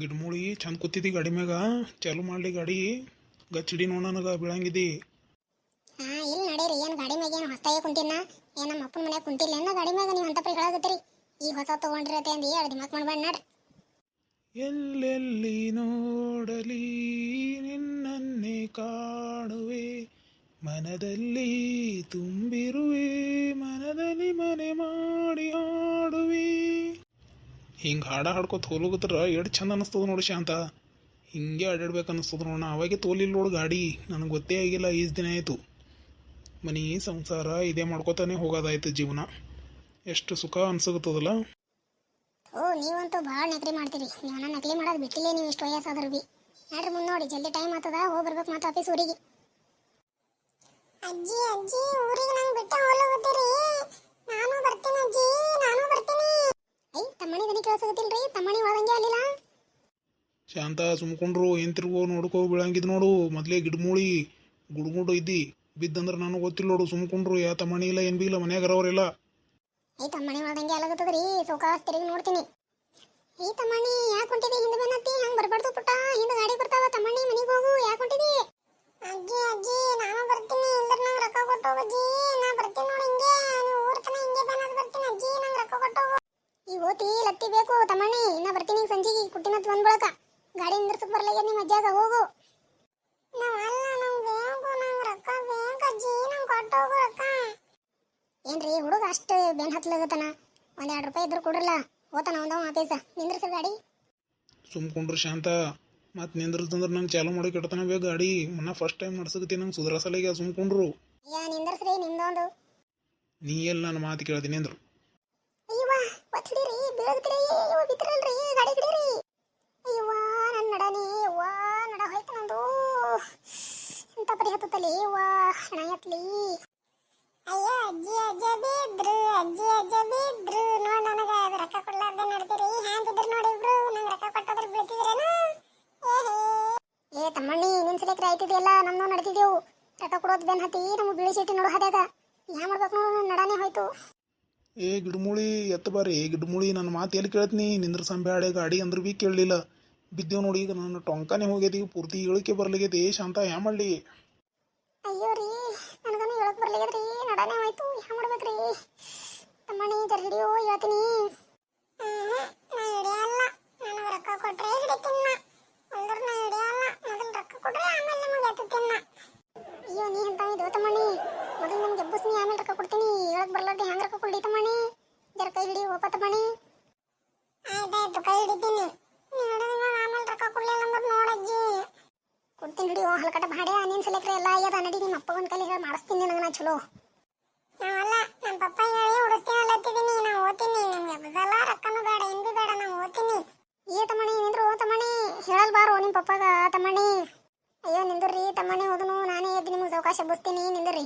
ಗಿಡಮೂಳಿ ಚಂದ ಕೂತಿದ್ದಿ ಗಾಡಿ ಮ್ಯಾಗ ಚಾಲು ಮಾಡ್ಲಿ ಗಾಡಿ ಗಚ್ಚಿಡಿ ನೋಡನಗ ಬೀಳಂಗಿದ್ದಿ. ಇಲ್ಲಿ ನಡೀರಿ. ಏನು ಗಾಡಿ ಮ್ಯಾಗ ಏನು ಹೊಸ್ತಾಗೆ ಕುಂತಿನ? ಏನು ನಮ್ಮ ಅಪ್ಪನ ಮನ್ಯಾಗ ಕುಂತಿಲ್ಲ ಏನೋ ಗಾಡಿ ಮ್ಯಾಗ? ನೀವು ಅಂತ ಪರಿ ಹೇಳಾಕತ್ತೀರಿ. ಈ ಹೊಸ ತೊಗೊಂಡಿರತ್ತೆ ಅಂದು ಎರಡು ದಿಮಾಕ್ ಮಾಡ್ಬೇಡ ನಡ್ರಿ. ಎಲ್ಲೆಲ್ಲಿ ನೋಡಲಿ ನಿನ್ನನ್ನೇ ಕಾಣುವೆ, ಮನದಲ್ಲಿ ತುಂಬಿರುವೆ, ಮನದಲ್ಲಿ ಮನೆ ಮಾಡಿ ಹಾಡುವೆ. ಹಿಂಗೆ ಹಾಡ್ಕೋತ ಹೋಗ್ಲಗತ್ರ ಎಷ್ಟು ಚಂದ ಅನಿಸ್ತದ ನೋಡಿ ಶಾಂತ. ಹಿಂಗೆ ಅಡ್ಡಾಡ್ಬೇಕು ಅನ್ನಿಸ್ತದ ನೋಡ. ಅವಾಗೆ ತೋಲಿಲ್ಲ ನೋಡು ಗಾಡಿ, ನನಗೆ ಗೊತ್ತೇ ಆಗಿಲ್ಲ. ಈಸ್ ದಿನ ಆಯಿತು ಮನೆ ಸಂಸಾರ ಇದೇ ಮಾಡ್ಕೋತಾನೆ ಹೋಗೋದಾಯ್ತು ಜೀವನ. ಎಷ್ಟು ಸುಖ ಅನ್ಸಕತ್ತದಲ್ಲ. ನೀವಂತೂ ಭಾಳ ನಕಲಿ ಮಾಡ್ತೀರಿ. ನೀವು ನಕಲಿ ಮಾಡೋದು ಬಿಟ್ಟಿಲ್ಲ. ನೀವು ಇಷ್ಟು ವಯಸ್ಸಾದ್ರೂ ಬಿ ನಡ್ರಿ ಮುಂದೆ ನೋಡಿ. ಜಲ್ದಿ ಟೈಮ್ ಆಗ್ತದ, ಹೋಗಿ ಬರ್ಬೇಕು ಮತ್ತೆ ಆಫೀಸ್ ಊರಿಗೆ. ಅಜ್ಜಿ ಅಜ್ಜಿ ಊರಿಗೆ ನಂಗೆ ಬಿಟ್ಟು ಹೋಗ್ತೀರಿ? ನಾನು ಬರ್ತೀನಿ ಅಜ್ಜಿ, ನಾನು ಬರ್ತೀನಿ. ತಮ್ಮಣಿ ದನಿ ಕೇಳಿಸಕತ್ತಿಲ್ರಿ? ತಮ್ಮಣಿ ಒಳದಂಗೆ ಅಲ್ಲಿಲ್ಲ. ಶಾಂತ ಸುಮ್ಕೊಂಡ್ರು ಏನ್ ತಿರ್ಗೋ ನೋಡ್ಕೋ ಬೀಳಂಗಿದ್ ನೋಡು. ಮೊದ್ಲೇ ಗಿಡಮೂಳಿ ಗುಡ್ಗುಂಡು ಇದ್ದಿ ಬಿದ್ದಂದ್ರೆ ನನಗೆ ಗೊತ್ತಿಲ್ಲ ನೋಡು. ಸುಮ್ಕೊಂಡ್ರು ಯಾ ತಮ್ಮಣಿ ಇಲ್ಲ ಏನ್ ಬಿ ಇಲ್ಲ, ಮನ್ಯಾಗರವ್ರಿಲ್ಲ. ತಮ್ಮಣಿ ಒಳದಂಗೆ ಅಲಾಗತ್ತದ್ರಿ. ಸೌಕಾಸ್ ತಿರುಗಿ ನೋಡ್ತೀನಿ. ತಮ್ಮಣಿ ಯಾಕೆ ಹೊಂಟಿದಿ? ಹಿಂದೆ ಬೆನ್ನತ್ತಿ ಹಂಗೆ ಬರ್ಬಾರ್ದು ಪುಟ್ಟ. ಹಿಂದೆ ಗಾಡಿ ಬರ್ತಾವ. ತಮ್ಮಣಿ ಮನೆಗೆ ಹೋಗು. ಯಾಕೆ ಹೊಂಟಿದಿ? ಅಜ್ಜಿ ಅಜ್ಜಿ ನಾನು ಬರ್ತೀನಿ. ಇಲ್ದ್ರ ನಂಗೆ ರೊಕ್ಕ ಕೊಟ್ಟು ಅಜ್ಜಿ. ನಾ ಬರ್ತೀನಿ ನೋಡಿ. ಹಿಂಗೆ ನೀವು ಊರ್ ತನ ಹಿಂಗೆ ಬೆನ್ನತ್ ಬರ್ತೀನಿ ಅಜ್ಜಿ. ನಂಗೆ ರೊಕ್ಕ ಕೊಟ್ಟು ಈಗ ಓತಿ ಲತ್ತಿ ಬೇಕು ತಮ್ಮಣಿ. ಇನ್ನ ಬರ್ತೀನಿ ಸಂಜಿಗೆ ಕುಟ್ಟಿನತ್ ಬಂದ್ ಬಳಕ. ಗಾಡಿ ನಿಂದ್ರಸಕ್ ಬರ್ಲಾಗ್ಯದ ನಿಮ್ಮ ಅಜ್ಜಾಗ. ಹೋಗು. ಏನ್ರಿ ಹುಡುಗ ಅಷ್ಟು ಬೆನ್ ಹತ್ಲಾಗತನ? ಒಂದ್ 2 ರೂಪಾಯಿ ಇದ್ರು ಕೊಡ್ರಲ್ಲ. ಹೋತಾನ ಒಂದವ ಆಫೀಸ. ನಿಂದ್ರಸ ಗಾಡಿ. ಸುಮ್ಕೊಂಡ್ರು ಶಾಂತ. ಮತ್ತೆ ನಿಂದ್ರದಂದ್ರೆ ನಂಗೆ ಚಾಲು ಮಾಡಿ ಕೆಡ್ತಾನ ಬೇಕು ಗಾಡಿ. ಮೊನ್ನ ಫಸ್ಟ್ ಟೈಮ್ ನಡ್ಸಕತ್ತೀನಿ, ನಂಗೆ ಸುಧಾರಸಲಿಗೆ. ಸುಮ್ಕೊಂಡ್ರು ನಿಂದ್ರಸ್ರಿ ನಿಮ್ದೊಂದು. ನೀ ಎಲ್ಲ ನನ್ನ ಮಾತು ಕೇಳ್ತೀನಿ ನಿಂದ್ರು. ಅಯ್ಯವ್ವ ಒತ್ತಿಡಿರಿ, ಬೀಳದ್ರಿ. ಅಯ್ಯವ್ವ ಬಿದ್ರಲ್ರಿ, ಗಾಡಿ ಹಿಡೀರಿ. ಅಯ್ಯವ್ವ ನನ್ನ ನಡನಿ. ಅವ್ವ ನಡ ಹೋಯ್ತು ನಂದು. ಇಂಥ ಪರಿ ಹತ್ತಲಿ. ಅವ್ವ ಹಣ ಎತ್ಲಿ. ಅಯ್ಯೋ ಅಜ್ಜಿ ಅಜ್ಜ ಬಿದ್ರು, ಅಜ್ಜಿ ಅಜ್ಜ ಬಿದ್ರು. ನೋಡ್ ನನಗ ರೊಕ್ಕ ಕೊಡ್ಲಾರ್ದೆ ನಡ್ತೀರಿ. ಹ್ಯಾಂಗ ಬಿದ್ರು ನೋಡಿ ಇಬ್ರು. ನಂಗೆ ರೊಕ್ಕ ಕೊಟ್ಟೋದ್ರ ಬೀಳ್ತಿದ್ರೇನು? ತಮ್ಮಣ್ಣಿ ನಿನ್ ಸಲಿಕ್ರೆ ಆಯ್ತಿದೆಯಲ್ಲ, ನಮ್ದು ನಡ್ತಿದ್ದೆವು. ರೊಕ್ಕ ಕೊಡೋದು ಬೆನ್ ಹತ್ತಿ ನಮಗೆ ಬೀಳಿಸಿಟ್ಟು ನೋಡು ಹದ್ಯಾಗ. ಯಾ ಮಾಡ್ಬೇಕು ನೋಡು, ನಡಾನೆ ಹೋಯ್ತು. ಗಿಡಮೂಳಿ ಎತ್ತ ಬಾರಿ. ಗಿಡಮೂಳಿ ನನ್ನ ಮಾತು ಎಲ್ಲಿ ಕೇಳ್ತೀನಿ? ನಿಂದ್ರ ಸಂಬ್ಯಾಡೆ ಗಾಡಿ ಅಂದ್ರೆ ಬಿ ಕೇಳಲಿಲ್ಲ. ಬಿದ್ದೇವು ನೋಡಿ. ಈಗ ನನ್ನ ಟೊಂಕಾನೆ ಹೋಗ್ಯದ. ಈಗ ಪೂರ್ತಿ ಇಳಿಕೆ ಬರ್ಲಿಗೈತಿ. ಶಾಂತ ಯಾ ಮಾಡ್ಲಿ? ಅಯ್ಯೋ ರೀ, ನನಗನು ಹೇಳಕ್ ಬರ್ಲಿಗದ್ರಿ. ನಡಾನೆ ಹೋಯ್ತು. ಯಾ ಮಾಡ್ಬೇಕ್ರಿ? ತಮ್ಮಣ್ಣಿ ಜರ ಹಿಡಿಯೋ, ಹೇಳ್ತೀನಿ. ನಾ ಹಿಡಿಯಲ್ಲ. ನನಗೆ ರೊಕ್ಕ ಕೊಟ್ರೆ ಹಿಡಿತೀನಿ. ಅಂದ್ರ ನಾ ಹಿಡಿಯಲ್ಲ. ಮೊದಲು ರೊಕ್ಕ ಕೊಡ್ರೆ ಆಮೇಲೆ ನಿಮಗೆ ಎತ್ತುತ್ತೀನಿ. ಅಯ್ಯೋ ನೀ ಅಂತ ಇದು ತಮ್ಮಣ್ಣಿ. ಮೊದಲು ನಮ್ಗೆ ಎಬ್ಬಸ್ನಿ, ಆಮೇಲೆ ರೊಕ್ಕ ಕೊಡ್ತೀನಿ. ಹೇಳಕ್ ಬರ್ಲಾರ್ದೆ ಹ್ಯಾಂಗ ರೊಕ್ಕ ಕೊಡ್ಲಿ ತಮ್ಮಣ್ಣಿ? ಜರ ಕೈ ಹಿಡಿ ಹೋಪ ತಮ್ಮಣ್ಣಿ. ಆಯ್ತಾಯ್ತು, ಕೈ ಹಿಡಿತೀನಿ. ಆಮೇಲೆ ರೊಕ್ಕ ಕೊಡ್ಲಿಲ್ಲ ಅಂದ್ರೆ ನೋಡಜ್ಜಿ. ಕೊಡ್ತೀನಿ ಹಿಡಿಯೋ. ಹಲ್ಕಟ ಭಾಡೆ ನೀನ್ ಸಲಕ್ರೆ ಎಲ್ಲ ಆಗ್ಯದ. ನಡಿ ನಿಮ್ಮ ಅಪ್ಪ ಒಂದ್ ಕಲಿ ಹೇಳಿ ಮಾಡಿಸ್ತೀನಿ ನನಗೆ. ನಾ ಚಲೋ ನಾವಲ್ಲ, ನಮ್ಮ ಪಪ್ಪ ಹೇಳಿ ಉಡಿಸ್ತೀನಿ ಅಲ್ಲತ್ತಿದ್ದೀನಿ. ನಾ ಓದ್ತೀನಿ. ನಿಮ್ಗೆ ಎಬ್ಬಸಲ್ಲ, ರೊಕ್ಕನೂ ಬೇಡ, ಏನ್ ಬಿ ಬೇಡ. ನಾ ಓದ್ತೀನಿ. ತಮ್ಮಣ್ಣಿ ನಿಂದ್ರು. ತಮ್ಮಣ್ಣಿ ಹೇಳಲ್ ಬಾರೋ ನಿಮ್ಮ ಪಪ್ಪಾಗ. ತಮ್ಮಣ್ಣಿ ಅಯ್ಯೋ ನಿಂದ್ರಿ ತಮ್ಮಣ್ಣಿ. ಹೋದನು ನಾನೇ ಎದ್ದು ನಿಮ್ಗೆ ಅವಕಾಶ ಎಬ್ಬಿಸ್ತೀನಿ. ನಿಂದ್ರಿ.